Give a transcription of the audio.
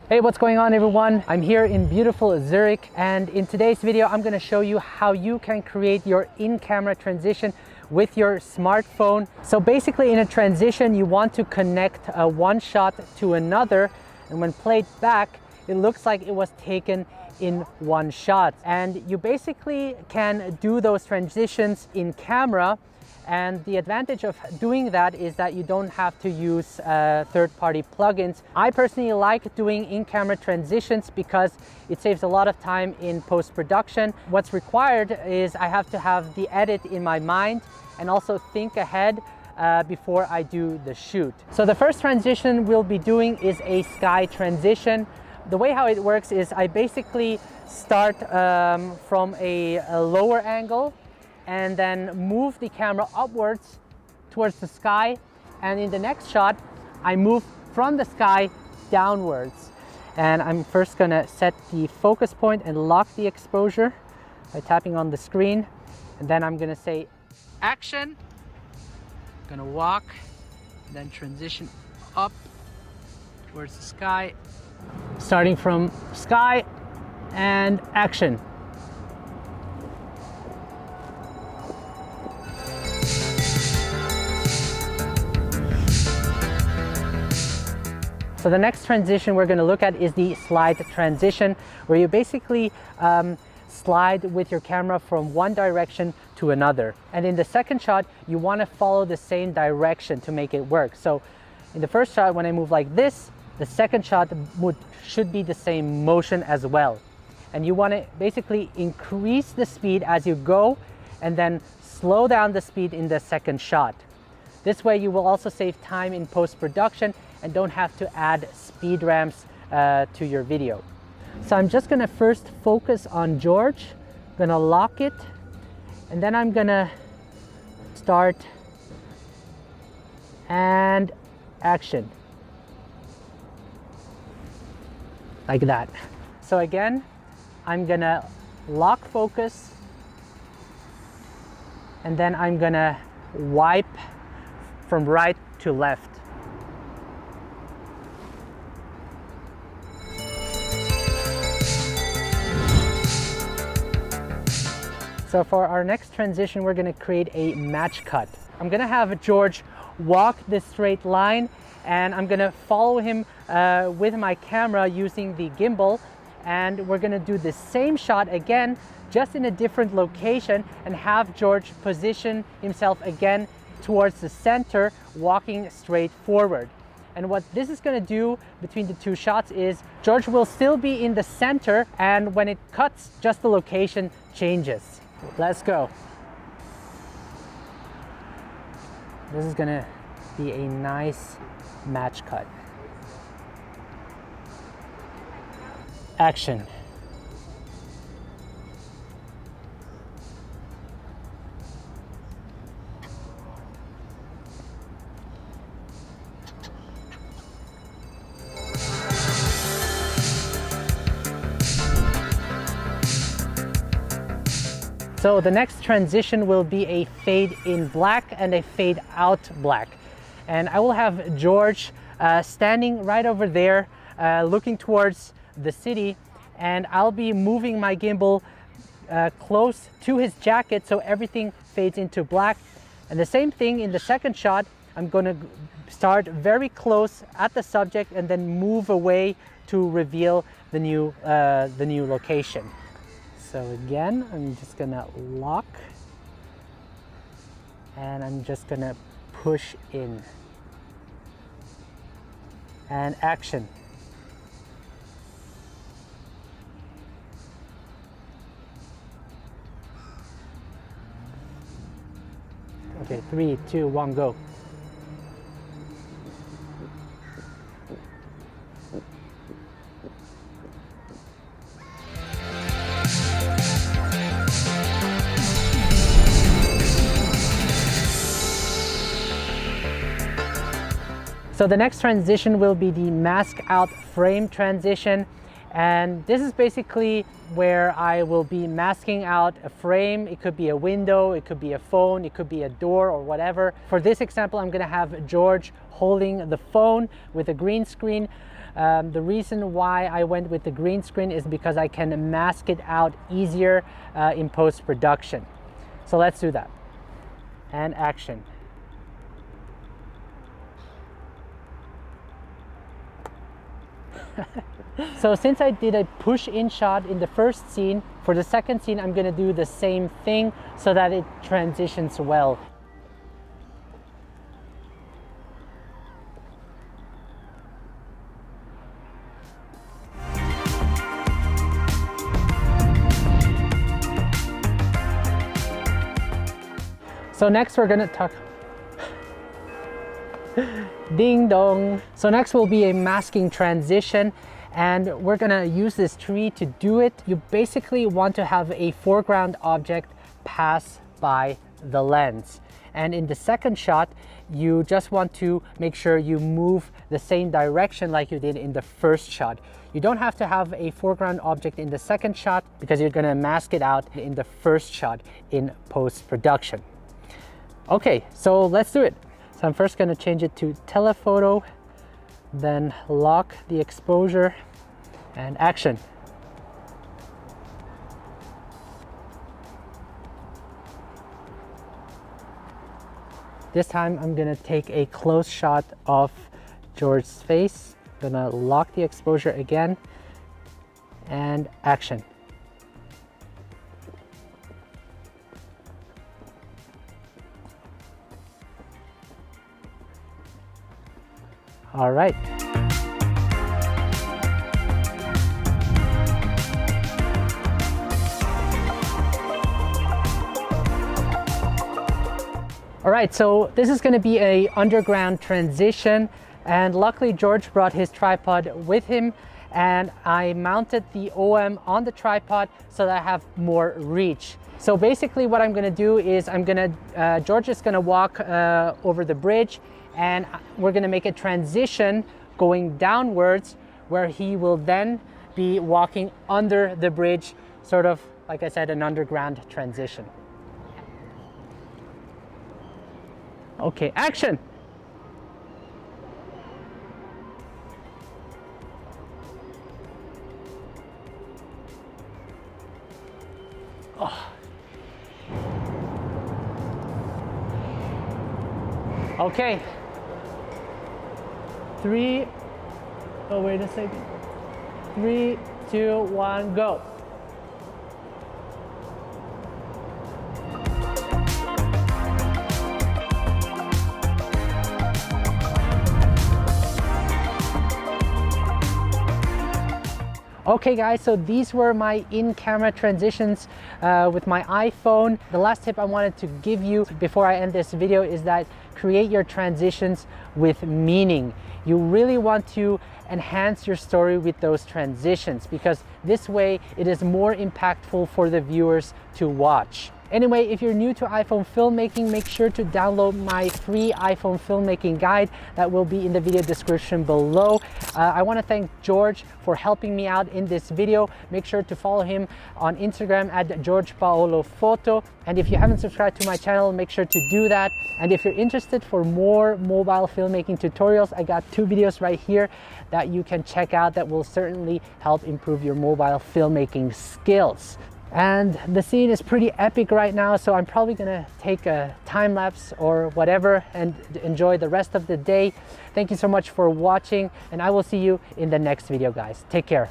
Hey, what's going on everyone? I'm here in beautiful Zurich, and in today's video I'm going to show you how you can create your in-camera transition with your smartphone. So basically in a transition you want to connect one shot to another, and when played back it looks like it was taken in one shot. And you basically can do those transitions in camera, and the advantage of doing that is that you don't have to use third-party plugins. I personally like doing in-camera transitions because it saves a lot of time in post-production. What's required is I have to have the edit in my mind and also think ahead before I do the shoot. So the first transition we'll be doing is a sky transition. The way how it works is I basically start from a lower angle and then move the camera upwards towards the sky, and in the next shot I move from the sky downwards. And I'm first gonna set the focus point and lock the exposure by tapping on the screen, and then I'm gonna say action. I'm gonna walk, then transition up towards the sky, starting from sky and action. So the next transition we're going to look at is the slide transition, where you basically slide with your camera from one direction to another. And in the second shot, you want to follow the same direction to make it work. So in the first shot, when I move like this, the second shot should be the same motion as well. And you want to basically increase the speed as you go and then slow down the speed in the second shot. This way you will also save time in post-production and don't have to add speed ramps to your video. So I'm just gonna first focus on George, gonna lock it, and then I'm gonna start and action. Like that. So again, I'm gonna lock focus, and then I'm gonna wipe from right to left. So for our next transition, we're going to create a match cut. I'm going to have George walk this straight line, and I'm going to follow him with my camera using the gimbal, and we're going to do the same shot again, just in a different location, and have George position himself again towards the center, walking straight forward. And what this is going to do between the two shots is George will still be in the center, and when it cuts, just the location changes. Let's go. This is gonna be a nice match cut. Action. So the next transition will be a fade in black and a fade out black. And I will have George standing right over there looking towards the city, and I'll be moving my gimbal close to his jacket so everything fades into black. And the same thing in the second shot, I'm going to start very close at the subject and then move away to reveal the new location. So again, I'm just gonna lock, and I'm just gonna push in, and action. Okay, 3, 2, 1, go. So the next transition will be the mask out frame transition. And this is basically where I will be masking out a frame. It could be a window, it could be a phone, it could be a door or whatever. For this example, I'm gonna have George holding the phone with a green screen. The reason why I went with the green screen is because I can mask it out easier in post-production. So let's do that. And action. So since I did a push-in shot in the first scene, for the second scene I'm going to do the same thing so that it transitions well. So next we're going to talk ding dong. So next will be a masking transition, and we're gonna use this tree to do it. You basically want to have a foreground object pass by the lens. And in the second shot, you just want to make sure you move the same direction like you did in the first shot. You don't have to have a foreground object in the second shot because you're gonna mask it out in the first shot in post-production. Okay, so let's do it. So I'm first going to change it to telephoto, then lock the exposure, and action. This time I'm going to take a close shot of George's face. I'm going to lock the exposure again, and action. All right. All right, so this is going to be a underground transition, and luckily George brought his tripod with him, and I mounted the OM on the tripod so that I have more reach. So basically what I'm going to do is George is going to walk over the bridge, and we're going to make a transition going downwards where he will then be walking under the bridge, sort of, like I said, an underground transition. Okay, action! Oh. Okay. Wait a second. 3, 2, 1, go. Okay guys, so these were my in-camera transitions with my iPhone. The last tip I wanted to give you before I end this video is that create your transitions with meaning. You really want to enhance your story with those transitions, because this way it is more impactful for the viewers to watch. Anyway, if you're new to iPhone filmmaking, make sure to download my free iPhone filmmaking guide that will be in the video description below. I want to thank George for helping me out in this video. Make sure to follow him on Instagram at GeorgePaoloPhoto. And if you haven't subscribed to my channel, make sure to do that. And if you're interested for more mobile filmmaking tutorials, I got 2 videos right here that you can check out that will certainly help improve your mobile filmmaking skills. And the scene is pretty epic right now, so I'm probably gonna take a time lapse or whatever and enjoy the rest of the day. Thank you so much for watching, and I will see you in the next video, guys. Take care.